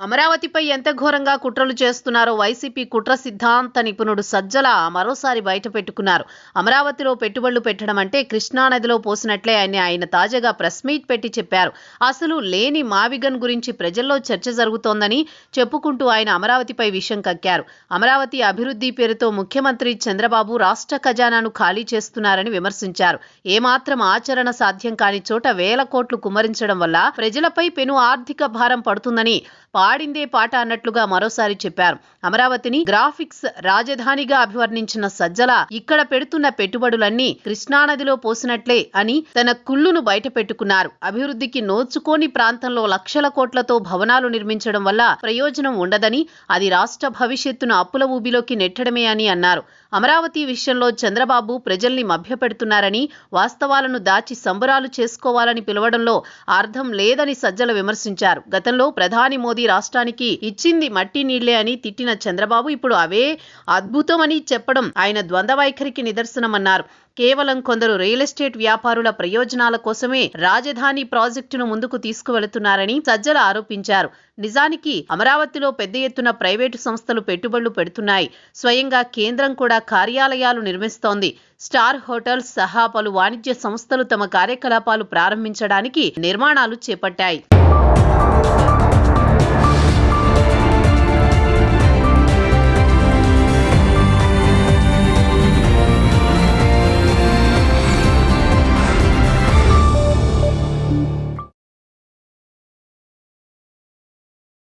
అమరావతిపై ఎంత ఘోరంగా కుట్రలు చేస్తున్నారో వైసీపీ కుట్ర సిద్ధాంత నిపుణుడు సజ్జల మరోసారి బయటపెట్టుకున్నారు. అమరావతిలో పెట్టుబడులు పెట్టడం అంటే కృష్ణానదిలో పోసినట్లే అని ఆయన తాజాగా ప్రెస్ మీట్ పెట్టి చెప్పారు. అసలు లేని మావిగన్ గురించి ప్రజల్లో చర్చ జరుగుతోందని చెప్పుకుంటూ ఆయన అమరావతిపై విషం కక్కారు. అమరావతి అభివృద్ధి పేరుతో ముఖ్యమంత్రి చంద్రబాబు రాష్ట్ర ఖజానాను ఖాళీ చేస్తున్నారని విమర్శించారు. ఏమాత్రం ఆచరణ సాధ్యం కాని చోట వేల కోట్లు కుమ్మరించడం వల్ల ప్రజలపై పెను ఆర్థిక భారం పడుతుందని పాడిందే పాట అన్నట్లుగా మరోసారి చెప్పారు. అమరావతిని గ్రాఫిక్స్ రాజధానిగా అభివర్ణించిన సజ్జల ఇక్కడ పెడుతున్న పెట్టుబడులన్నీ కృష్ణానదిలో పోసినట్లే అని తన కుళ్ళును బయటపెట్టుకున్నారు. అభివృద్ధికి నోచుకోని ప్రాంతంలో లక్షల కోట్లతో భవనాలు నిర్మించడం వల్ల ప్రయోజనం ఉండదని, అది రాష్ట్ర భవిష్యత్తును అప్పుల ఊబిలోకి నెట్టడమే అని అన్నారు. అమరావతి విషయంలో చంద్రబాబు ప్రజల్ని మభ్యపెడుతున్నారని, వాస్తవాలను దాచి సంబరాలు చేసుకోవాలని పిలవడంలో అర్థం లేదని సజ్జల విమర్శించారు. గతంలో ప్రధాని మోదీ రాష్ట్రానికి ఇచ్చింది మట్టి నీళ్లే అని తిట్టిన చంద్రబాబు ఇప్పుడు అవే అద్భుతమని చెప్పడం ఆయన ద్వంద్వ వైఖరికి నిదర్శనమన్నారు. కేవలం కొందరు రియల్ ఎస్టేట్ వ్యాపారుల ప్రయోజనాల కోసమే రాజధాని ప్రాజెక్టును ముందుకు తీసుకువెళుతున్నారని సజ్జల ఆరోపించారు. నిజానికి అమరావతిలో పెద్ద ఎత్తున ప్రైవేటు సంస్థలు పెట్టుబడులు పెడుతున్నాయి. స్వయంగా కేంద్రం కూడా కార్యాలయాలు నిర్మిస్తోంది. స్టార్ హోటల్స్ సహా పలు వాణిజ్య సంస్థలు తమ కార్యకలాపాలు ప్రారంభించడానికి నిర్మాణాలు చేపట్టాయి.